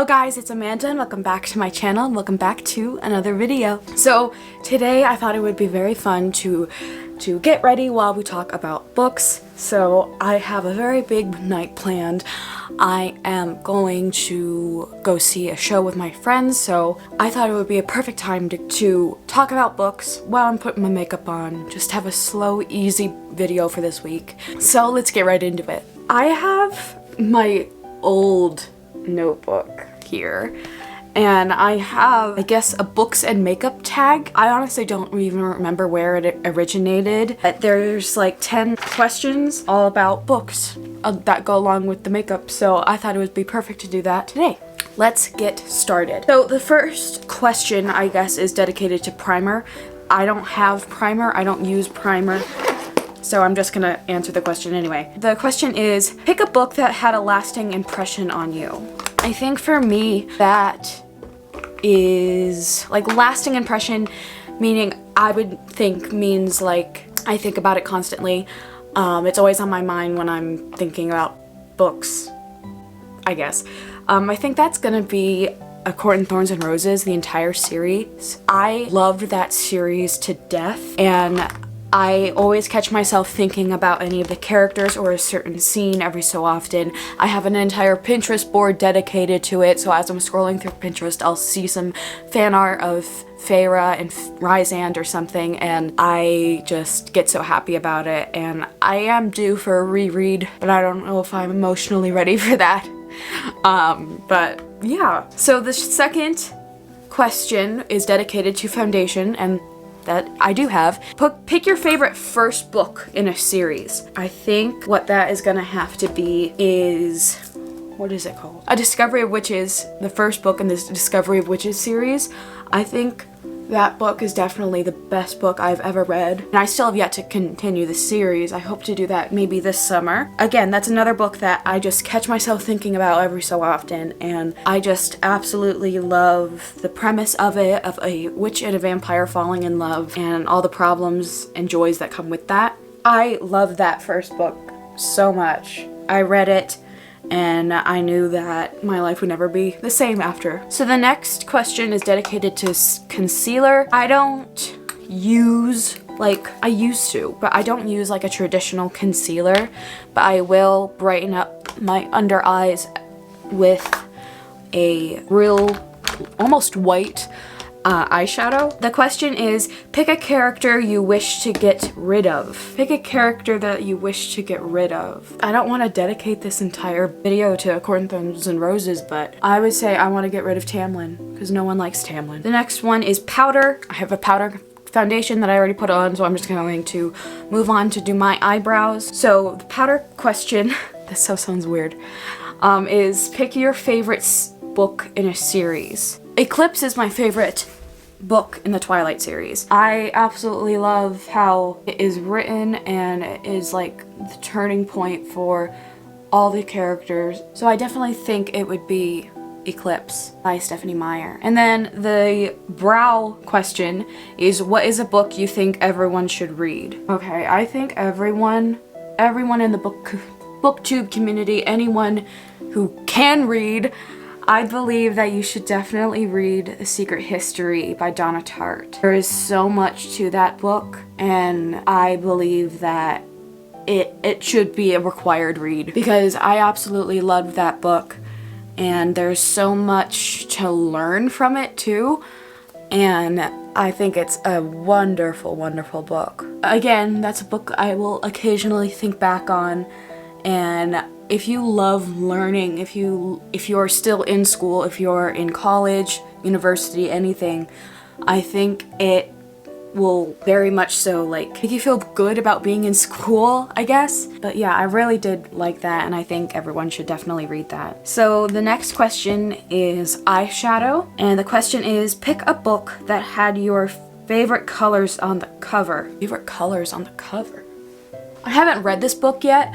Hello guys, it's Amanda and welcome back to my channel and welcome back to another video. So today I thought it would be very fun to get ready while we talk about books. So I have a very big night planned. I am going to go see a show with my friends, so I thought it would be a perfect time to talk about books while I'm putting my makeup on. Just have a slow, easy video for this week. So let's get right into it. I have my old notebook here and I have, I guess, a books and makeup tag. I honestly don't even remember where it originated. There's like 10 questions all about books that go along with the makeup, so I thought it would be perfect to do that today. Let's get started. So the first question, I guess, is dedicated to primer. I don't have primer, I don't use primer, so I'm just gonna answer the question anyway. The question is, pick a book that had a lasting impression on you. I think for me, that is like lasting impression, meaning I would think means like I think about it constantly. It's always on my mind when I'm thinking about books, I guess. I think that's gonna be A Court in Thorns and Roses, the entire series. I loved that series to death, and I always catch myself thinking about any of the characters or a certain scene every so often. I have an entire Pinterest board dedicated to it, so as I'm scrolling through Pinterest, I'll see some fan art of Feyre and Rysand or something, and I just get so happy about it. And I am due for a reread, but I don't know if I'm emotionally ready for that. But yeah. So the second question is dedicated to Foundation, and that I do have. Pick your favorite first book in a series. I think what that is gonna have to be is, what is it called? A Discovery of Witches, the first book in this Discovery of Witches series. I think that book is definitely the best book I've ever read, and I still have yet to continue the series. I hope to do that maybe this summer. Again, that's another book that I just catch myself thinking about every so often, and I just absolutely love the premise of it, of a witch and a vampire falling in love and all the problems and joys that come with that. I love that first book so much. I read it and I knew that my life would never be the same after. So the next question is dedicated to concealer. I don't use, like, I used to, but I don't use like a traditional concealer, but I will brighten up my under eyes with a real, almost white eyeshadow. The question is, pick a character you wish to get rid of. Pick a character that you wish to get rid of. I don't want to dedicate this entire video to A Court in Thorns and Roses, but I would say I want to get rid of Tamlin, because no one likes Tamlin. The next one is powder. I have a powder foundation that I already put on, so I'm just going to move on to do my eyebrows. So the powder question, this so sounds weird, is pick your favorite book in a series. Eclipse is my favorite book in the Twilight series. I absolutely love how it is written, and it is like the turning point for all the characters. So I definitely think it would be Eclipse by Stephanie Meyer. And then the brow question is, what is a book you think everyone should read? Okay, I think everyone in the booktube community, anyone who can read, I believe that you should definitely read The Secret History by Donna Tartt. There is so much to that book, and I believe that it should be a required read, because I absolutely loved that book, and there's so much to learn from it too, and I think it's a wonderful, wonderful book. Again, that's a book I will occasionally think back on, and if you love learning, if you're still in school, if you're in college, university, anything, I think it will very much so like make you feel good about being in school, I guess. But yeah, I really did like that, and I think everyone should definitely read that. So the next question is eyeshadow, and the question is, pick a book that had your favorite colors on the cover. Favorite colors on the cover? I haven't read this book yet,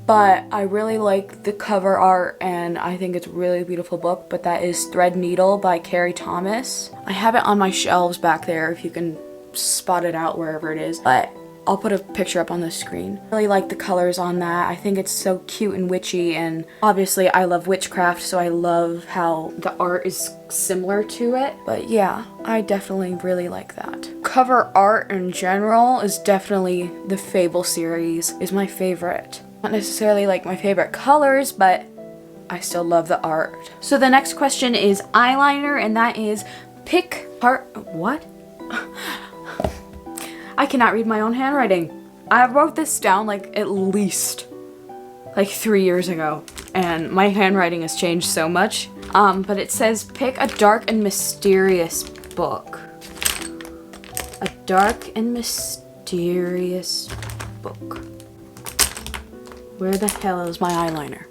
but I really like the cover art, and I think it's a really beautiful book, but that is Threadneedle by Cari Thomas. I have it on my shelves back there if you can spot it out wherever it is, but I'll put a picture up on the screen. I really like the colors on that. I think it's so cute and witchy, and obviously I love witchcraft, so I love how the art is similar to it. But yeah, I definitely really like that. Cover art in general is definitely the Fable series is my favorite. Not necessarily like my favorite colors, but I still love the art. So the next question is eyeliner, and that is pick part, what? I cannot read my own handwriting. I wrote this down like at least like 3 years ago, and my handwriting has changed so much. But it says pick a dark and mysterious book. A dark and mysterious book. Where the hell is my eyeliner?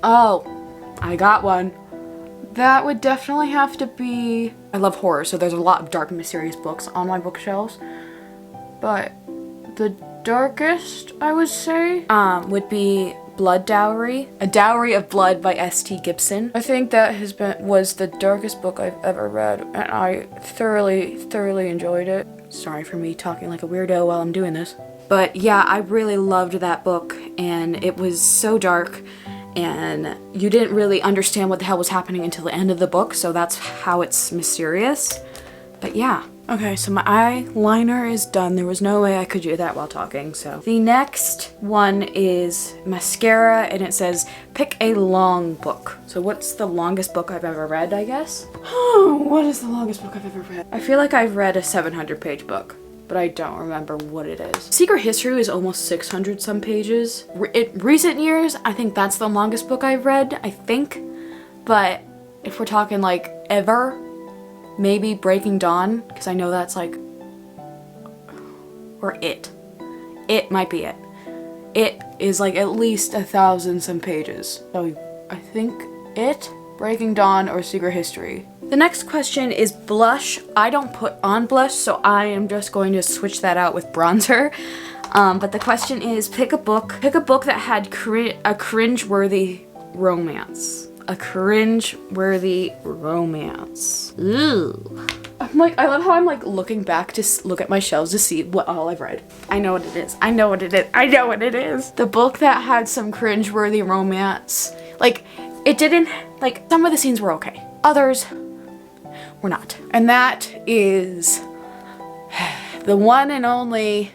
Oh, I got one. That would definitely have to be... I love horror, so there's a lot of dark and mysterious books on my bookshelves. But the darkest, I would say, would be Blood Dowry. A Dowry of Blood by S.T. Gibson. I think that was the darkest book I've ever read, and I thoroughly enjoyed it. Sorry for me talking like a weirdo while I'm doing this. But yeah, I really loved that book, and it was so dark, and you didn't really understand what the hell was happening until the end of the book, so that's how it's mysterious. But yeah. Okay, so my eyeliner is done. There was no way I could do that while talking, so. The next one is mascara, and it says, pick a long book. So what's the longest book I've ever read, I guess? Oh, what is the longest book I've ever read? I feel like I've read a 700-page book, but I don't remember what it is. Secret History is almost 600 some pages. In recent years, I think that's the longest book I've read, I think. But if we're talking like ever, maybe Breaking Dawn, because I know that's like, or It. It might be it. It is like at least 1,000 some pages. So I think It, Breaking Dawn, or Secret History. The next question is blush. I don't put on blush, so I am just going to switch that out with bronzer. But the question is pick a book that had a cringe-worthy romance. A cringe-worthy romance. Ooh. I love how I'm like looking back to look at my shelves to see what all I've read. I know what it is. I know what it is. I know what it is. The book that had some cringe-worthy romance. Like, it didn't, like, some of the scenes were okay. Others were not. And that is the one and only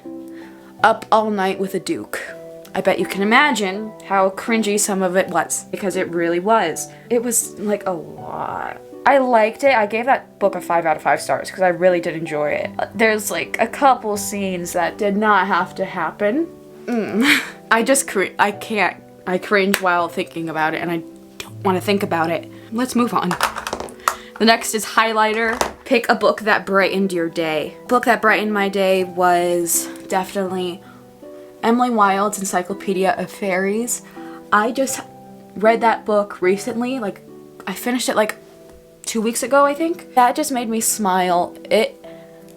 Up All Night with a Duke. I bet you can imagine how cringy some of it was, because it really was. It was like a lot. I liked it. I gave that book a 5 out of 5 stars because I really did enjoy it. There's like a couple scenes that did not have to happen. I can't. I cringe while thinking about it, and I don't want to think about it. Let's move on. The next is highlighter. Pick a book that brightened your day. Book that brightened my day was definitely Emily Wilde's Encyclopedia of Faeries. I just read that book recently. Like, I finished it like 2 weeks ago, I think. That just made me smile.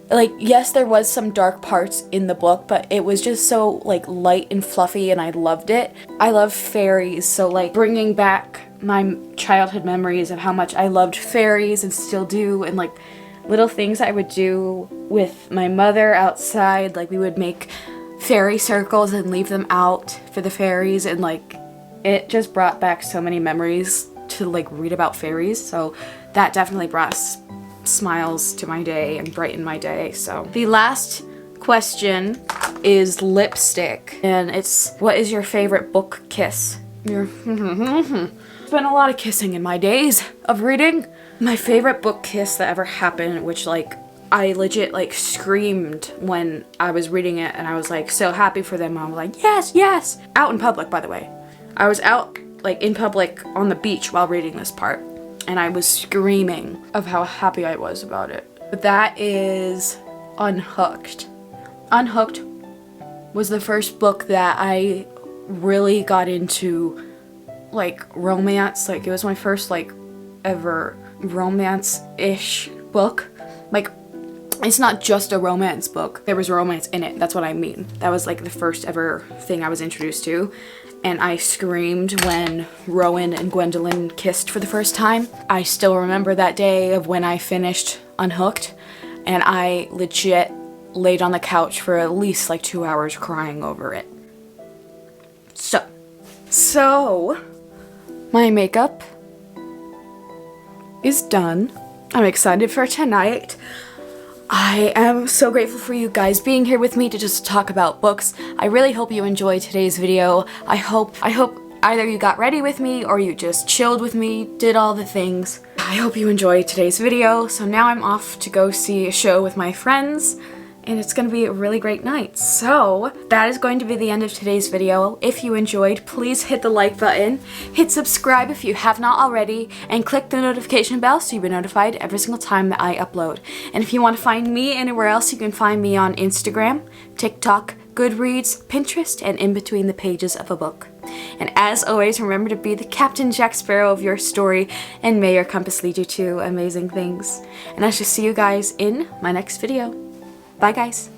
Like, yes, there was some dark parts in the book, but it was just so like light and fluffy, and I loved it. I love fairies, so like bringing back my childhood memories of how much I loved fairies and still do, and like little things I would do with my mother outside. Like, we would make fairy circles and leave them out for the fairies, and like it just brought back so many memories to like read about fairies. So that definitely brought smiles to my day and brightened my day. So the last question is lipstick, and it's, what is your favorite book kiss? There's been a lot of kissing in my days of reading. My favorite book kiss that ever happened, which like I legit like screamed when I was reading it, and I was like so happy for them. I was like, yes, yes. Out in public, by the way. I was out like in public on the beach while reading this part, and I was screaming of how happy I was about it. But that is Unhooked. Unhooked was the first book that I really got into like romance. Like, it was my first like ever romance-ish book. Like, it's not just a romance book. There was romance in it. That's what I mean. That was like the first ever thing I was introduced to. And I screamed when Rowan and Gwendolyn kissed for the first time. I still remember that day of when I finished Unhooked, and I legit laid on the couch for at least like 2 hours crying over it. So my makeup is done. I'm excited for tonight. I am so grateful for you guys being here with me to just talk about books. I really hope you enjoyed today's video. I hope either you got ready with me or you just chilled with me, did all the things. I hope you enjoyed today's video. So now I'm off to go see a show with my friends, and it's gonna be a really great night. So that is going to be the end of today's video. If you enjoyed, please hit the like button, hit subscribe if you have not already, and click the notification bell so you'll be notified every single time that I upload. And if you want to find me anywhere else, you can find me on Instagram, TikTok, GoodReads, Pinterest, and in between the pages of a book. And as always, remember to be the Captain Jack Sparrow of your story, and may your compass lead you to amazing things. And I shall see you guys in my next video. Bye guys.